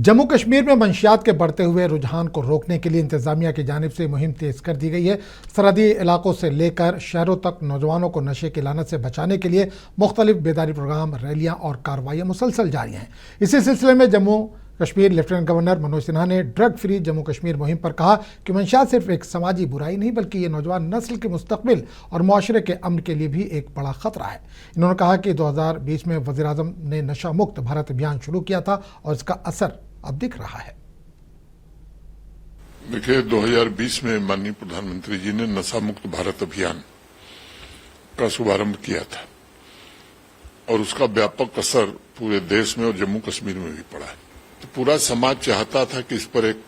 जम्मू कश्मीर में मंशियात के बढ़ते हुए रुझान को रोकने के लिए इंतजामिया की जानिब से मुहिम तेज कर दी गई है। सरहदी इलाकों से लेकर शहरों तक नौजवानों को नशे की लानत से बचाने के लिए मुख्तलिफ बेदारी प्रोग्राम, रैलियां और कार्रवाइयां मुसलसल जारी हैं। इसी सिलसिले में जम्मू कश्मीर लेफ्टिनेंट गवर्नर मनोज सिन्हा ने ड्रग फ्री जम्मू कश्मीर मुहिम पर कहा कि मंशियात सिर्फ एक समाजी बुराई नहीं बल्कि ये नौजवान नस्ल के मुस्तकबिल और मुआशरे के अमन के लिए भी एक बड़ा खतरा है। इन्होंने कहा कि 2020 में वज़ीर-ए-आज़म ने नशा मुक्त भारत अभियान शुरू किया था और इसका असर अब दिख रहा है। देखिए, 2020 में माननीय प्रधानमंत्री जी ने नशा मुक्त भारत अभियान का शुभारंभ किया था और उसका व्यापक असर पूरे देश में और जम्मू कश्मीर में भी पड़ा है। तो पूरा समाज चाहता था कि इस पर एक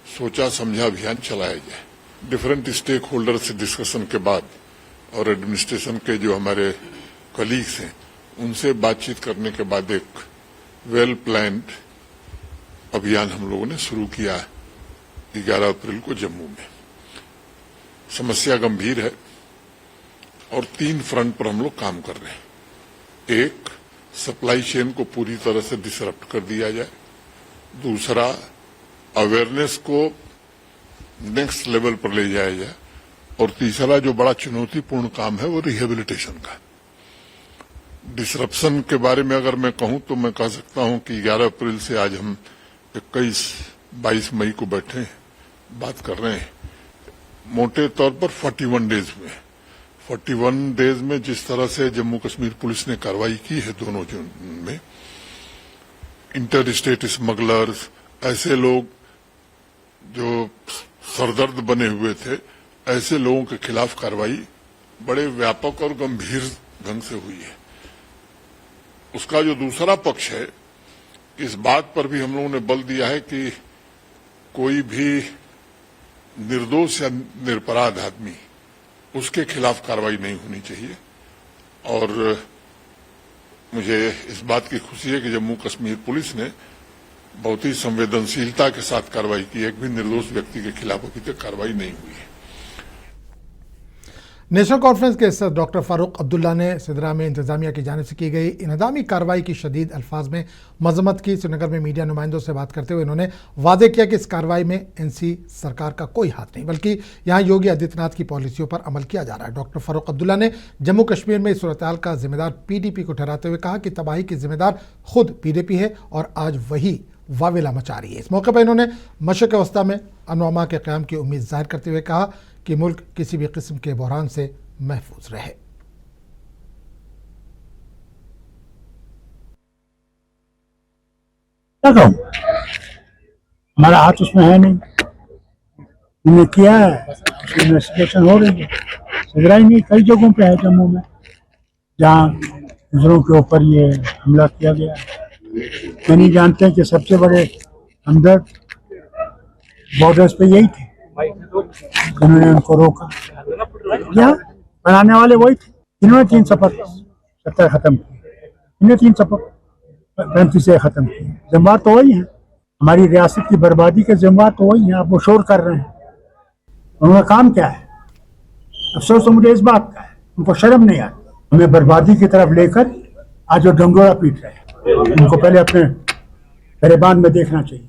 सोचा समझा अभियान चलाया जाए। डिफरेंट स्टेक होल्डर से डिस्कशन के बाद और एडमिनिस्ट्रेशन के जो हमारे कलीग्स हैं उनसे बातचीत करने के बाद एक वेल प्लान्ड अभियान हम लोगों ने शुरू किया 11 अप्रैल को जम्मू में। समस्या गंभीर है और 3 फ्रंट पर हम लोग काम कर रहे हैं। एक, सप्लाई चेन को पूरी तरह से डिसरप्ट कर दिया जाए। दूसरा, अवेयरनेस को नेक्स्ट लेवल पर ले जाया जाए। और तीसरा, जो बड़ा चुनौतीपूर्ण काम है वो रिहेबिलिटेशन का। डिसरप्शन के बारे में अगर मैं कहूं तो मैं कह सकता हूं कि 11 अप्रैल से आज हम 21-22 मई को बैठे बात कर रहे हैं। मोटे तौर पर 41 डेज में 41 डेज में जिस तरह से जम्मू कश्मीर पुलिस ने कार्रवाई की है दोनों जोन में, इंटर स्टेट स्मगलर्स, ऐसे लोग जो सरदर्द बने हुए थे, ऐसे लोगों के खिलाफ कार्रवाई बड़े व्यापक और गंभीर ढंग से हुई है। उसका जो दूसरा पक्ष है, इस बात पर भी हम लोगों ने बल दिया है कि कोई भी निर्दोष या निरपराध आदमी, उसके खिलाफ कार्रवाई नहीं होनी चाहिए। और मुझे इस बात की खुशी है कि जम्मू कश्मीर पुलिस ने बहुत ही संवेदनशीलता के साथ कार्रवाई की। एक भी निर्दोष व्यक्ति के खिलाफ अभी तक कार्रवाई नहीं हुई है। नेशनल कॉन्फ्रेंस के सदर डॉक्टर फारूक अब्दुल्ला ने सिदरा में इंतजामिया की जानिब से की गई इन्हदामी कार्रवाई की शदीद अल्फाज में मजम्मत की। श्रीनगर में मीडिया नुमाइंदों से बात करते हुए इन्होंने वादे किया कि इस कार्रवाई में एनसी सरकार का कोई हाथ नहीं बल्कि यहाँ योगी आदित्यनाथ की पॉलिसियों पर अमल किया जा रहा है। डॉक्टर फारूक अब्दुल्ला ने जम्मू कश्मीर में इस सूरत हाल का जिम्मेदार पीडीपी को ठहराते हुए कहा कि तबाही की जिम्मेदार खुद पीडीपी है और आज वही वावेला मचा रही है। इस मौके पर इन्होंने मशरक़ वस्ता में अमन के क़याम की उम्मीद जाहिर करते हुए कहा कि मुल्क किसी भी किस्म के बहरान से महफूज रहे। क्या कहूं, हमारा हाथ उसमें है नहीं। हमने किया है, इन्वेस्टिगेशन हो रही है। सिदरा ही नहीं, कई जगहों पे है जम्मू में जहां गुजरों के ऊपर ये हमला किया गया। मैं नहीं जानते हैं कि सबसे बड़े हमदर्द बॉर्डर्स पे यही थे जिन्होंने उनको रोका। या बनाने वाले वही थे जिन्होंने 3 सफर 70 खत्म किए, इन्होंने 3 सफर 35 से खत्म किए। जिम्मेदार तो वही हैं, हमारी रियासत की बर्बादी के जिम्मेदार तो वही हैं। आप वो शोर कर रहे हैं, उनका काम क्या है? अफसोस तो मुझे इस बात का है, उनको शर्म नहीं आती। हमें बर्बादी की तरफ लेकर आज वो डंडोरा पीट रहे हैं, उनको पहले अपने गिरबान में देखना चाहिए।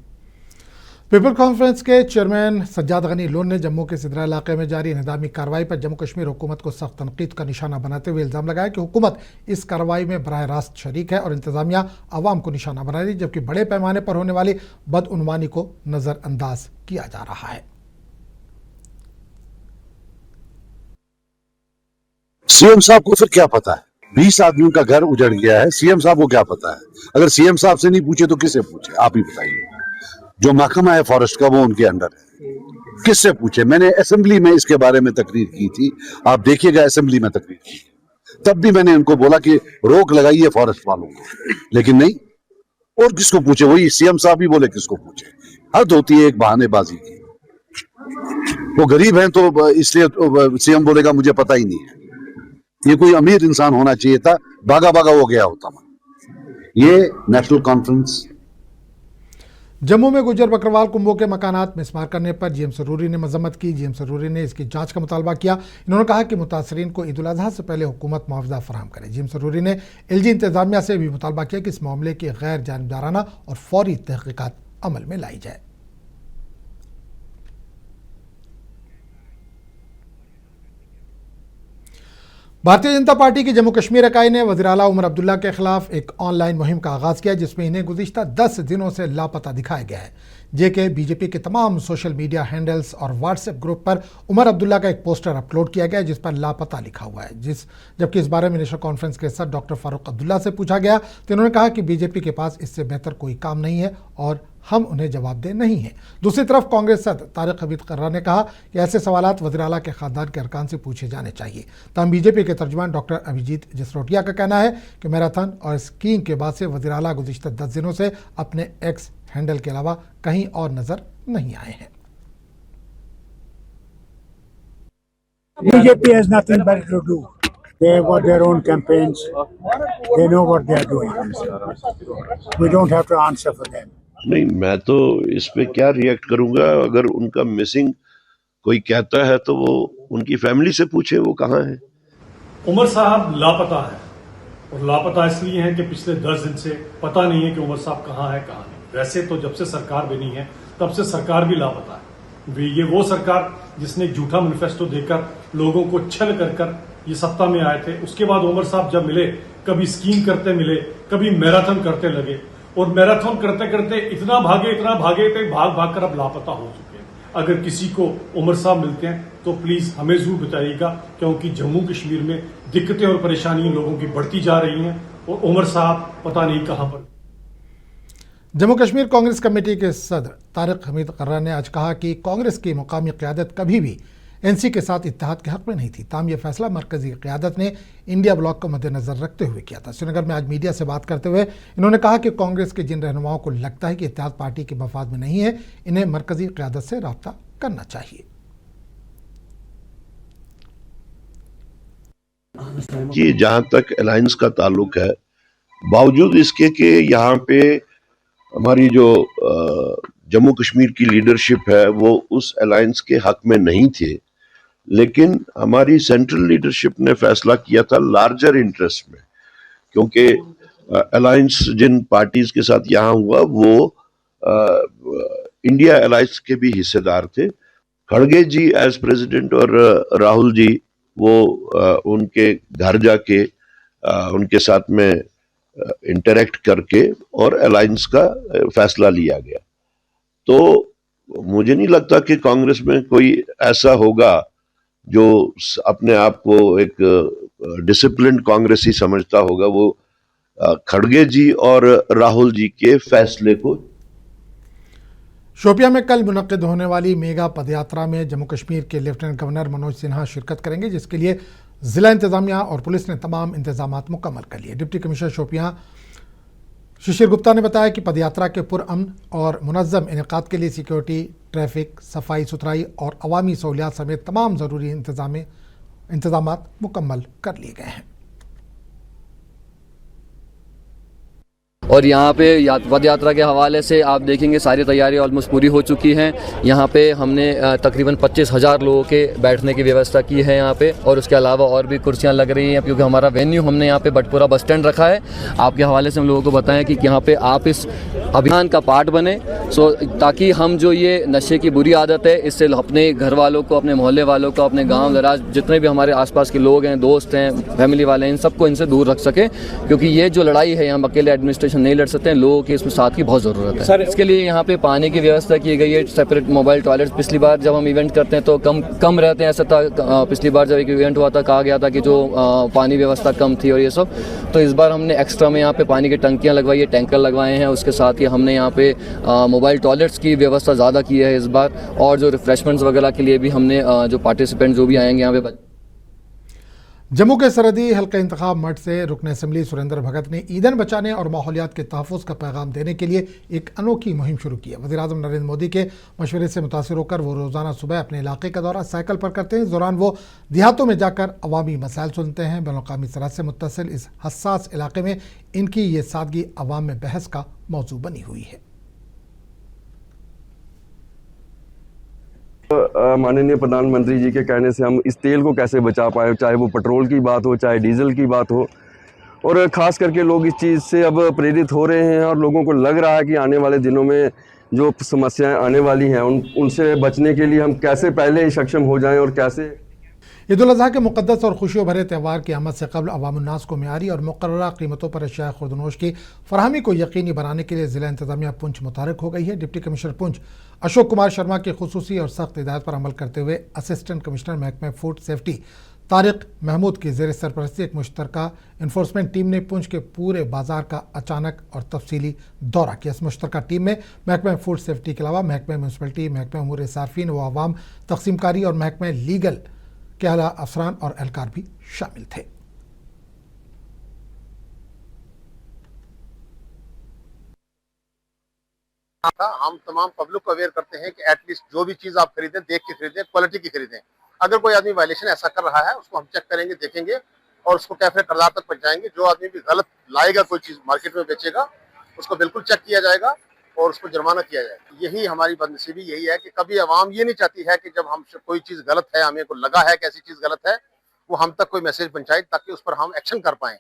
पीपल कॉन्फ्रेंस के चेयरमैन सज्जाद गनी लोन ने जम्मू के सिदरा इलाके में जारी इन्हदामी कार्रवाई पर जम्मू कश्मीर हुकूमत को सख्त तनकीद का निशाना बनाते हुए इल्ज़ाम लगाया कि हुकूमत इस कार्रवाई में बराह रास्त शरीक है और इंतजामिया आवाम को निशाना बना रही, जबकि बड़े पैमाने पर होने वाली बदउनवानी को नज़रअंदाज किया जा रहा है। सीएम साहब को फिर क्या पता है? 20 आदमियों का घर उजड़ गया है, सीएम साहब को क्या पता है? अगर सीएम साहब से नहीं पूछे तो किससे पूछे? आप ही बताइए। जो महकमा है फॉरेस्ट का वो उनके अंडर है, किससे पूछे? मैंने असेंबली में इसके बारे में तकरीर की थी, आप देखिएगा असेंबली में तकरीर की, तब भी मैंने उनको बोला कि रोक लगाइए फॉरेस्ट वालों को, लेकिन नहीं। और किसको पूछे? वही सीएम साहब ही बोले किसको पूछे? हद होती है एक बहानेबाजी की। वो गरीब हैं तो इसलिए सीएम बोलेगा मुझे पता ही नहीं है। ये कोई अमीर इंसान होना चाहिए था, भागा भागा वो गया होता। ये नेशनल कॉन्फ्रेंस जम्मू में गुज्जर बकरवाल कुंभों के मकानात मिसमार करने पर जीएम सरूरी ने मजम्मत की। जीएम सरूरी ने इसकी जांच का मुतालबा किया। इन्होंने कहा कि मुतासरीन को ईद उल अजहा से पहले हुकूमत मुआवजा फराहम करे। जीएम सरूरी ने एलजी इंतजामिया से भी मुतालबा किया कि इस मामले की गैर जानिबदाराना और फौरी तहकीकात अमल में लाई जाए। भारतीय जनता पार्टी की जम्मू कश्मीर इकाई ने वज़ीर आला उमर अब्दुल्ला के खिलाफ एक ऑनलाइन मुहिम का आगाज़ किया, जिसमें इन्हें गुज़िश्ता 10 दिनों से लापता दिखाया गया है। जेके बीजेपी के तमाम सोशल मीडिया हैंडल्स और व्हाट्सएप ग्रुप पर उमर अब्दुल्ला का एक पोस्टर अपलोड किया गया जिस पर लापता लिखा हुआ है। जबकि इस बारे में नेशनल कॉन्फ्रेंस के सदर डॉक्टर फारूक अब्दुल्ला से पूछा गया तो इन्होंने कहा कि बीजेपी के पास इससे बेहतर कोई काम नहीं है और हम उन्हें जवाबदेह नहीं हैं। दूसरी तरफ कांग्रेस सदर तारिक हमीद कर्रा ने कहा कि ऐसे सवालात वज़ीर आला के खानदान के अरकान से पूछे जाने चाहिए। तमाम बीजेपी के तर्जुमान डॉक्टर अभिजीत जसरोटिया का कहना है कि मैराथन और स्कीइंग के बाद से वज़ीर आला गुज़िश्ता 10 दिनों से अपने एक्स हैंडल के अलावा कहीं और नजर नहीं आए हैं। BJP has nothing better to do. They have got their own campaigns. They know what they are doing. We don't have to answer for them. नहीं, मैं तो इस पे क्या रिएक्ट करूंगा। अगर उनका मिसिंग कोई कहता है तो वो उनकी फैमिली से पूछे वो कहाँ है। उमर साहब लापता है और लापता इसलिए है कि पिछले 10 दिन से पता नहीं है कि उमर साहब कहाँ है कहाँ नहीं। वैसे तो जब से सरकार बनी है तब से सरकार भी लापता है। ये वो सरकार जिसने झूठा मैनिफेस्टो देकर लोगों को छल कर ये सत्ता में आए थे। उसके बाद उमर साहब जब मिले, कभी स्कीम करते मिले, कभी मैराथन करते लगे और मैराथन करते करते इतना भागे थे, भाग कर अब लापता हो चुके हैं। अगर किसी को उमर साहब मिलते हैं तो प्लीज हमें जरूर बताइएगा, क्योंकि जम्मू कश्मीर में दिक्कतें और परेशानियां लोगों की बढ़ती जा रही हैं और उमर साहब पता नहीं कहां पर। जम्मू कश्मीर कांग्रेस कमेटी के सदर तारिक हमीद कर्रा ने आज कहा कि कांग्रेस की मुकामी क़यादत कभी भी एनसी के साथ इत्तेहाद के हक में नहीं थी। ताहम यह फैसला मरकजी क़यादत ने इंडिया ब्लॉक को मद्देनजर रखते हुए किया था। श्रीनगर में आज मीडिया से बात करते हुए इन्होंने कहा कि कांग्रेस के जिन रहनुमाओं को लगता है कि इत्तेहाद पार्टी के मफाद में नहीं है, इन्हें मरकजी क़यादत से राब्ता करना चाहिए। कि जहां तक अलायंस का ताल्लुक है, बावजूद इसके कि यहाँ पे हमारी जो जम्मू कश्मीर की लीडरशिप है वो उस अलायंस के हक में नहीं थे, लेकिन हमारी सेंट्रल लीडरशिप ने फैसला किया था लार्जर इंटरेस्ट में, क्योंकि अलायंस जिन पार्टीज के साथ यहाँ हुआ वो इंडिया अलायंस के भी हिस्सेदार थे। खड़गे जी एज प्रेसिडेंट और राहुल जी वो उनके घर जाके उनके साथ में इंटरेक्ट करके और अलायंस का फैसला लिया गया। तो मुझे नहीं लगता कि कांग्रेस में कोई ऐसा होगा जो अपने आप को एक डिसिप्लिन कांग्रेसी समझता होगा, वो खड़गे जी और राहुल जी के फैसले को। शोपियां में कल मुनक्किद होने वाली मेगा पदयात्रा में जम्मू कश्मीर के लेफ्टिनेंट गवर्नर मनोज सिन्हा शिरकत करेंगे, जिसके लिए जिला इंतजामिया और पुलिस ने तमाम इंतजामात मुकम्मल कर लिए। डिप्टी कमिश्नर शोपियां शिशिर गुप्ता ने बताया कि पदयात्रा के पुरअमन और मुनज़्ज़म इनेकाद के लिए सिक्योरिटी, ट्रैफिक, सफाई सुथराई और अवामी सहूलियात समेत तमाम ज़रूरी इंतजामात मुकम्मल कर लिए गए हैं। और यहाँ पे पद यात्रा के हवाले से आप देखेंगे सारी तैयारी ऑलमोस्ट पूरी हो चुकी हैं। यहाँ पे हमने तकरीबन 25,000 लोगों के बैठने की व्यवस्था की है यहाँ पे, और उसके अलावा और भी कुर्सियाँ लग रही हैं, क्योंकि हमारा वेन्यू हमने यहाँ पे बटपुरा बस स्टैंड रखा है। आपके हवाले से हम लोगों को बताएं कि यहाँ पे आप इस अभियान का पार्ट बने, ताकि हम जो ये नशे की बुरी आदत है इससे अपने घर वालों को, अपने मोहल्ले वालों को, अपने गाँव दराज जितने भी हमारे आसपास के लोग हैं, दोस्त हैं, फैमिली वाले हैं, इन सबको इनसे दूर रख सकें, क्योंकि ये जो लड़ाई है यहाँ अकेले एडमिनिस्ट्रेशन नहीं लड़ सकते हैं, लोगों के इसमें साथ की बहुत ज़रूरत है सर। इसके लिए यहाँ पे पानी की व्यवस्था की गई है, सेपरेट मोबाइल टॉयलेट्स। पिछली बार जब हम इवेंट करते हैं तो कम रहते हैं, ऐसा था। पिछली बार जब एक इवेंट हुआ था कहा गया था कि जो पानी व्यवस्था कम थी और ये सब, तो इस बार हमने एक्स्ट्रा में यहाँ पे पानी की टंकियाँ लगवाई है, टैंकर लगवाए हैं। उसके साथ ही हमने यहाँ पे मोबाइल टॉयलेट्स की व्यवस्था ज़्यादा की है इस बार, और जो रिफ्रेशमेंट्स वगैरह के लिए भी हमने जो पार्टिसिपेंट जो भी आएंगे यहाँ पे। जम्मू के सरहदी हल्का इंतखाब मठ से रुकन असम्बली सुरेंद्र भगत ने ईंधन बचाने और माहौलियात के तहफ़्फ़ुज़ का पैगाम देने के लिए एक अनोखी मुहिम शुरू की है। वज़ीर-ए-आज़म नरेंद्र मोदी के मशवरे से मुतासिर होकर वो रोज़ाना सुबह अपने इलाके का दौरा साइकिल पर करते हैं। इस दौरान वो देहातों में जाकर अवामी मसाइल सुनते हैं। बैनुल-अक़वामी सरहद से मुत्तसिल इस हसास इलाके में इनकी ये सादगी अवाम में बहस का मौजू बनी हुई है। माननीय प्रधानमंत्री जी के कहने से हम इस तेल को कैसे बचा पाए, चाहे वो पेट्रोल की बात हो, चाहे डीजल की बात हो। और ख़ास करके लोग इस चीज़ से अब प्रेरित हो रहे हैं और लोगों को लग रहा है कि आने वाले दिनों में जो समस्याएं आने वाली हैं उनसे बचने के लिए हम कैसे पहले ही सक्षम हो जाएं और कैसे। ईद उल अज़हा के मुक़द्दस और खुशियों भरे त्यौहार की आमद से कबल अवामुन्नास को मेयारी और मुक़र्ररा कीमतों पर अशिया खुर्दनोश की फरहमी को यकीनी बनाने के लिए ज़िला इंतज़ामिया पुंछ मुतहरिक हो गई है। डिप्टी कमिश्नर पुंछ अशोक कुमार शर्मा की खुसूसी और सख्त हिदायत पर अमल करते हुए असिस्टेंट कमिश्नर महकमा फूड सेफ्टी तारिक महमूद की ज़ेर सरपरस्ती एक मुश्तरका इन्फोर्समेंट टीम ने पुंछ के पूरे बाजार का अचानक और तफसीली दौरा किया। इस मुश्तरका टीम में महकमा फूड सेफ्टी के अलावा महकमा म्यूनसिपलिटी, महकमा उमूर सार्फिन व आवाम तकसीमकारी और महकमा लीगल के आला अफसरान और एहलकार भी शामिल थे। हम तमाम पब्लिक को अवेयर करते हैं कि एटलीस्ट जो भी चीज आप खरीदें देख के खरीदें, क्वालिटी की खरीदें। अगर कोई आदमी वायलेशन ऐसा कर रहा है उसको हम चेक करेंगे, देखेंगे और उसको कैफे करदार तक पहुंचाएंगे। जो आदमी भी गलत लाएगा कोई चीज मार्केट में बेचेगा उसको बिल्कुल चेक किया जाएगा और उसको जुर्माना किया जाएगा। यही हमारी बदनसीबी यही है कि कभी आवाम ये नहीं चाहती है कि जब हम कोई चीज गलत है, हमें को लगा है कि ऐसी चीज गलत है, वो हम तक कोई मैसेज पहुंचाए ताकि उस पर हम एक्शन कर पाए।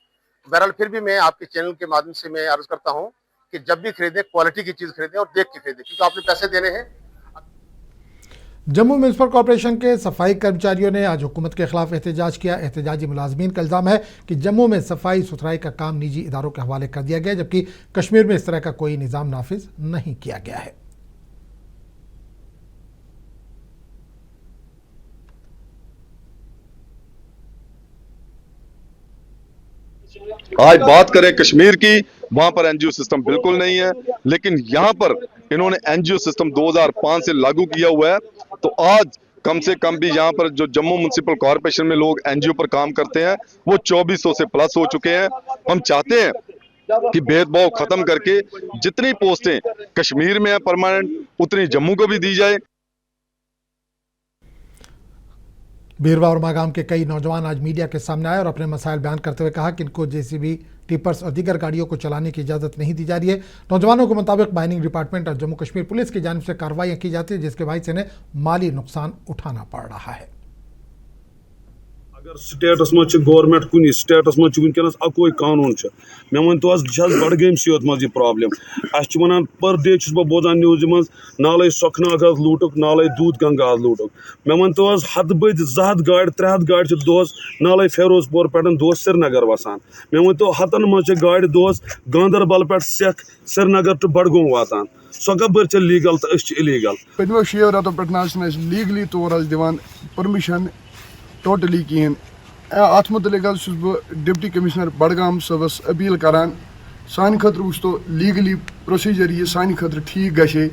बहरहाल फिर भी मैं आपके चैनल के माध्यम से मैं अर्ज करता हूँ कि जब भी खरीदें क्वालिटी की चीज खरीदें और देख के खरीदें, क्योंकि आपने पैसे देने हैं। जम्मू म्यूनसिपल कॉरपोरेशन के सफाई कर्मचारियों ने आज हुकूमत के खिलाफ एहतजाज किया। एहतजाजी मुलाजमीन का इल्ज़ाम है कि जम्मू में सफाई सुथराई का काम निजी इदारों के हवाले कर दिया गया, जबकि कश्मीर में इस तरह का कोई निज़ाम नाफिज नहीं किया गया है। आज बात करें कश्मीर की, वहां पर एनजीओ सिस्टम बिल्कुल नहीं है, लेकिन यहां पर इन्होंने एनजीओ सिस्टम 2005 से लागू किया हुआ है। तो आज कम से कम भी यहाँ पर जो जम्मू म्युनिसिपल कॉर्पोरेशन में लोग एनजीओ पर काम करते हैं वो 2400 से प्लस हो चुके हैं। हम चाहते हैं कि भेदभाव खत्म करके जितनी पोस्टें कश्मीर में है परमानेंट उतनी जम्मू को भी दी जाए। बीरवा और मागाम के कई नौजवान आज मीडिया के सामने आए और अपने मसाइल बयान करते हुए कहा कि इनको जेसीबी, टिपर्स और दीगर गाड़ियों को चलाने की इजाज़त नहीं दी जा रही है। नौजवानों के मुताबिक माइनिंग डिपार्टमेंट और जम्मू कश्मीर पुलिस की जानिब से कार्रवाइयाँ की जाती है, जिसके बायस इन्हें माली नुकसान उठाना पड़ रहा है। अगर स्टेटस मज गवर्नमेंट कुन स्टेटस मज वनकस अकोई कानून मे वन तो बडगम योत मज प्रॉब्लम वन पर डे बह बोजान न्यूज मज नाले सोखनाग लूटुक, नाले दूध गंगा लूटुक। मे वन तो हद बद 200 गाड़ 300 गाड़ दोस नाले फेरोजपुर पे दोस श्रीनगर वसान। मे वन तो हतन मज गाड़ दोस गांदरबल पे सेख श्रीनगर टू बडगोम वातान। सो कबर लीगल तो इलीगल। पदमो 6 रेतों पे लीगली तौर दिवान परमिशन टोटली कहें। अत मुतलिक डिप्टी कमिश्नर बडगाम सबस अपील करान सान खतर वो तो लीगली प्रोसीजर ये सान खतर ठीक गशे।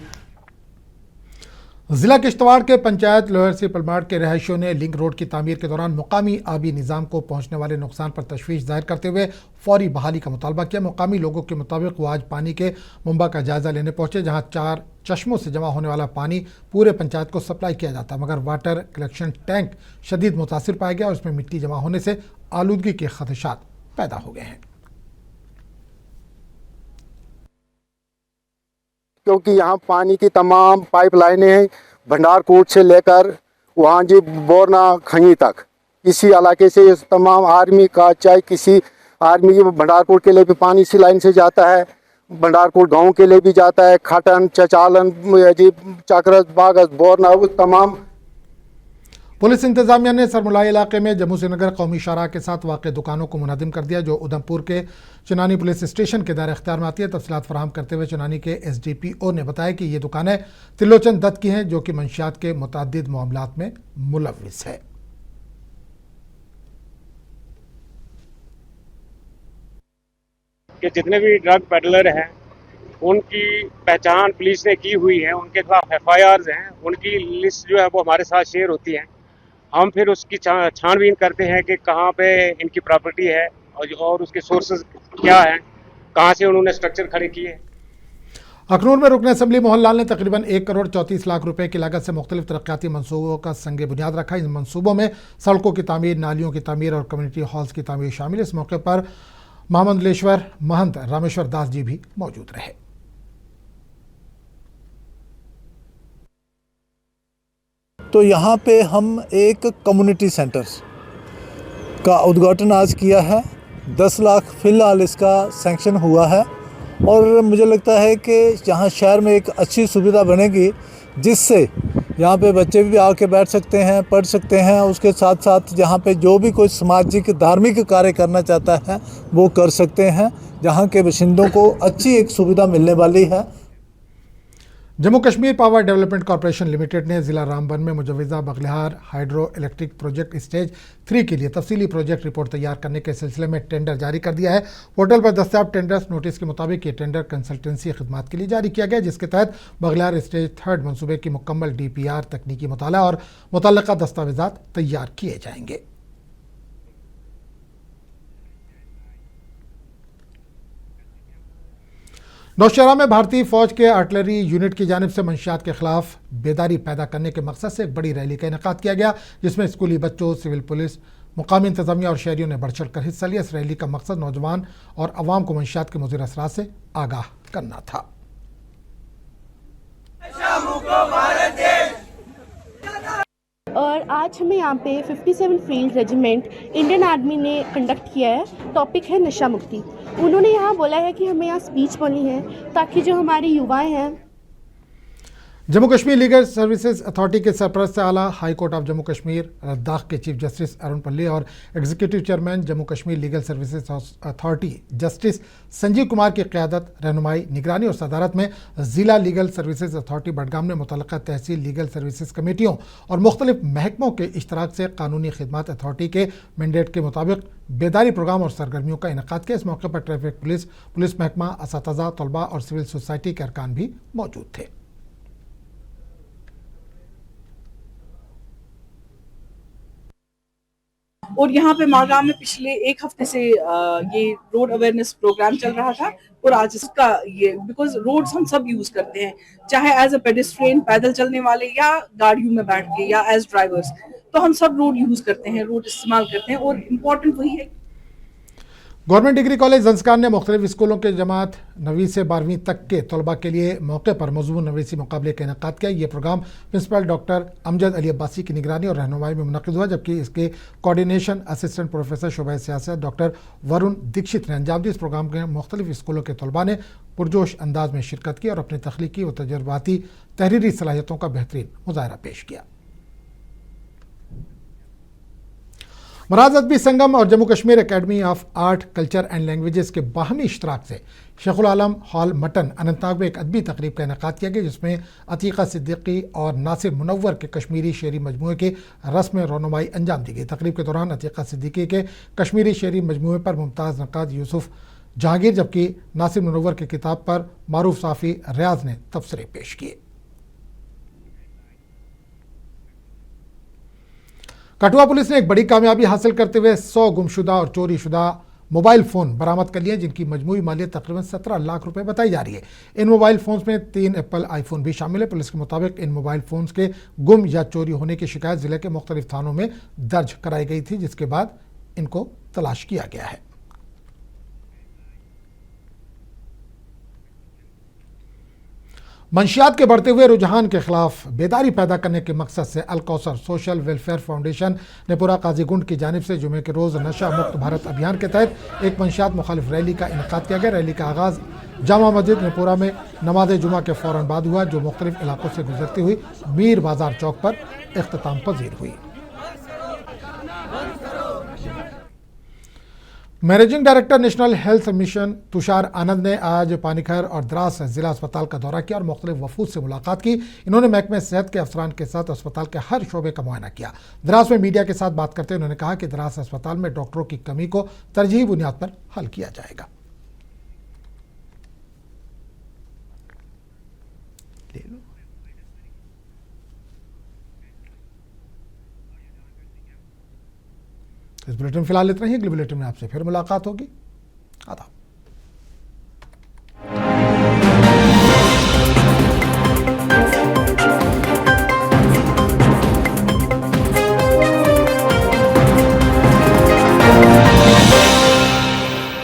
जिला किश्तवाड़ के पंचायत लोअर सी पलमार्ड के रहायशियों ने लिंक रोड की तामीर के दौरान मुकामी आबी निज़ाम को पहुंचने वाले नुकसान पर तशवीश जाहिर करते हुए फौरी बहाली का मुतालबा किया। मुकामी लोगों के मुताबिक वो आज पानी के मुंबा का जायजा लेने पहुंचे, जहां 4 चश्मों से जमा होने वाला पानी पूरे पंचायत को सप्लाई किया जाता, मगर वाटर कलेक्शन टैंक शदीद मुतासिर पाया गया और उसमें मिट्टी जमा होने से आलूदगी के खदशात पैदा हो गए हैं। क्योंकि यहाँ पानी की तमाम पाइपलाइनें हैं, भंडारकोट से लेकर वहाँ जी बोरना खंगी तक, इसी इलाके से तमाम आर्मी का, चाहे किसी आर्मी की भंडारकोट के लिए भी पानी इसी लाइन से जाता है, भंडारकोट गांव के लिए भी जाता है, खटन, चचालन, जी चक्रस, बागस, बोरना, तमाम। पुलिस इंतजामिया ने सरमुलाई इलाके में जम्मू श्रीनगर कौमी शाहराह के साथ वाक़ दुकानों को मुनहदिम कर दिया, जो उधमपुर के चुनानी पुलिस स्टेशन के दायरे इख्तियार में आती है। तफसीलात फराहम करते हुए चुनानी के SDPO ने बताया कि ये दुकानें त्रिलोचन दत्त की हैं, जो कि मंशियात के मुतअद्दिद मामलात में मुलव्विस है। कि जितने भी ड्रग पेडलर हैं उनकी पहचान पुलिस ने की हुई है, उनके खिलाफ FIRs हैं, उनकी लिस्ट जो है वो हमारे साथ शेयर होती है। हम फिर उसकी छानबीन करते हैं कि कहाँ पे इनकी प्रॉपर्टी है और उसके सोर्सेज क्या हैं, कहाँ से उन्होंने स्ट्रक्चर खड़े किए। अखनूर में रुकन असम्बली मोहन लाल ने तकरीबन 1 करोड़ 34 लाख रुपए की लागत से मुख्तलिफ तरक्याती मनसूबों का संग बुनियाद रखा। इन मनसूबों में सड़कों की तामीर, नालियों की तामीर और कम्युनिटी हॉल्स की तामीर शामिल। इस मौके पर महामंडलेश्वर महंत रामेश्वर दास जी भी मौजूद रहे। तो यहाँ पे हम एक कम्युनिटी सेंटर्स का उद्घाटन आज किया है। 10 लाख फ़िलहाल इसका सैंक्शन हुआ है और मुझे लगता है कि यहाँ शहर में एक अच्छी सुविधा बनेगी जिससे यहाँ पे बच्चे भी आके बैठ सकते हैं, पढ़ सकते हैं। उसके साथ साथ यहाँ पे जो भी कोई सामाजिक धार्मिक कार्य करना चाहता है वो कर सकते हैं। जहाँ के बाशिंदों को अच्छी एक सुविधा मिलने वाली है। Jammu Kashmir power development corporation limited ने ज़िला रामबन में मुजव्वज़ा Baglihar hydro electric project stage 3 के लिए तफसीली प्रोजेक्ट रिपोर्ट तैयार करने के सिलसिले में टेंडर जारी कर दिया है। पोर्टल पर दस्तियाब टेंडर्स नोटिस के मुताबिक ये टेंडर कंसल्टेंसी खिदमात के लिए जारी किया गया, जिसके तहत बगलिहार स्टेज 3 मनसूबे की मुकम्मल DPR, तकनीकी मुताला और मुतल्लका दस्तावेज़ात तैयार किए जाएंगे। नौशहरा में भारतीय फौज के आर्टिलरी यूनिट की जानिब से मंशियात के खिलाफ बेदारी पैदा करने के मकसद से एक बड़ी रैली का इनेकाद किया गया, जिसमें स्कूली बच्चों, सिविल पुलिस, मुकामी इंतजामिया और शहरियों ने बढ़ चढ़ कर हिस्सा लिया। इस रैली का मकसद नौजवान और अवाम को मंशियात के मुज़िर असरात से आगाह करना था। और आज हमें यहाँ पे 57 फील्ड रेजिमेंट इंडियन आर्मी ने कंडक्ट किया है। टॉपिक है नशा मुक्ति। उन्होंने यहाँ बोला है कि हमें यहाँ स्पीच बोलनी है ताकि जो हमारे युवाएं हैं। Jammu Kashmir legal services authority के सरपरस्त आला high court of Jammu Kashmir Ladakh के चीफ जस्टिस अरुण पल्ली और executive chairman Jammu Kashmir legal services authority justice Sanjeev Kumar की क़यादत, रहनुमाई, निगरानी और सदारत में ज़िला लीगल सर्विसेज अथॉरिटी बडगाम ने मुतल्लिका तहसील लीगल सर्विसेज कमेटियों और मुख्तलिफ महकमों के इश्तराक से कानूनी खिदमत अथॉरिटी के मैंडेट के मुताबिक बेदारी प्रोग्राम और सरगर्मियों का इनेकाद किया। इस मौके पर ट्रैफिक पुलिस, पुलिस महकमा, असातिज़ा, तलबा और सिविल सोसाइटी के अरकान भी मौजूद थे। और यहाँ पे मालगाम में पिछले 1 हफ्ते से ये रोड अवेयरनेस प्रोग्राम चल रहा था और आज इसका ये बिकॉज रोड्स हम सब यूज करते हैं, चाहे एज अ पेडेस्ट्रियन, पैदल चलने वाले या गाड़ियों में बैठ के या एज ड्राइवर्स, तो हम सब रोड यूज करते हैं, रोड इस्तेमाल करते हैं। और इम्पोर्टेंट वही है। गवर्नमेंट डिग्री कॉलेज ज़ंस्कार ने मुख्तलिफ स्कूलों के जमात 9वीं से 12वीं तक के तलबा के लिए मौके पर मज़मून नवीसी मुकाबले का इनेकाद किया। ये program principal doctor Amjad Ali Abbasi की निगरानी और रहनुमाई में मुनक़िद हुआ, जबकि इसके कोऑर्डिनेशन असिस्टेंट प्रोफेसर शोबा सियासत डॉक्टर वरुण दीक्षित ने अंजाम दी। इस प्रोग्राम के मुख्तलिफ स्कूलों के तलबा ने पुरजोश अंदाज में शिरकत की और अपनी तख्लीकी व तजर्बाती तहरीरी सलाहियतों का बेहतरीन मुजाहरा पेश किया। मराज अदबी संगम और Jammu Kashmir academy of art, culture and languages के बाहमी इश्तराक से शेखुल आलम हॉल मटन अनंतनाग में एक अदबी तकरीब का इनेकाद किया गया, जिसमें अतीका सिद्दीकी और नासिर मुनव्वर के कश्मीरी शेरी मजमूए की रस्म रहनुमाई अंजाम दी गई। तकरीब के दौरान अतीका सिद्दीकी के कश्मीरी शेरी मजमूए पर मुमताज़ नक़ाद यूसुफ जहांगीर, जबकि नासिर मुनव्वर की किताब पर मारूफ साफ़ी रियाज ने तबसरे पेश किए। कठुआ पुलिस ने एक बड़ी कामयाबी हासिल करते हुए 100 गुमशुदा और चोरी शुदा मोबाइल फ़ोन बरामद कर लिए, जिनकी मजमूई मालियत तकरीबन 17 लाख रुपए बताई जा रही है। इन मोबाइल फ़ोन्स में 3 एप्पल आईफोन भी शामिल है। पुलिस के मुताबिक इन मोबाइल फ़ोन्स के गुम या चोरी होने की शिकायत ज़िले के मुख्तलिफ थानों में दर्ज कराई गई थी, जिसके बाद इनको तलाश किया गया है। मंशियात के बढ़ते हुए रुझान के खिलाफ बेदारी पैदा करने के मकसद से अल कौसर सोशल वेलफेयर फाउंडेशन ने पूरा काजीगुंड की जानिब से जुमे के रोज़ नशा मुक्त भारत अभियान के तहत एक मंशियात मुखालिफ रैली का इनेकाद किया गया। रैली का आगाज़ जामा मस्जिद नेपुरा में नमाज जुमा के फ़ौरन बाद हुआ, जो मुख्तलिफ इलाकों से गुजरती हुई मीर बाजार चौक पर इख्तिताम पजीर हुई। Managing director national health mission Tushar Anand ने आज पानीखर और द्रास जिला अस्पताल का दौरा किया और मुख्तलिफ वफूद से मुलाकात की। इन्होंने महकमे सेहत के अफसरान के साथ अस्पताल के हर शोबे का मुआयना किया। द्रास में मीडिया के साथ बात करते हुए उन्होंने कहा कि द्रास अस्पताल में डॉक्टरों की कमी को तरजीही बुनियाद पर हल किया जाएगा। इस बुलेटिन फिलहाल इतना ही। अगले बुलेटिन में आपसे फिर मुलाकात होगी। आदाब।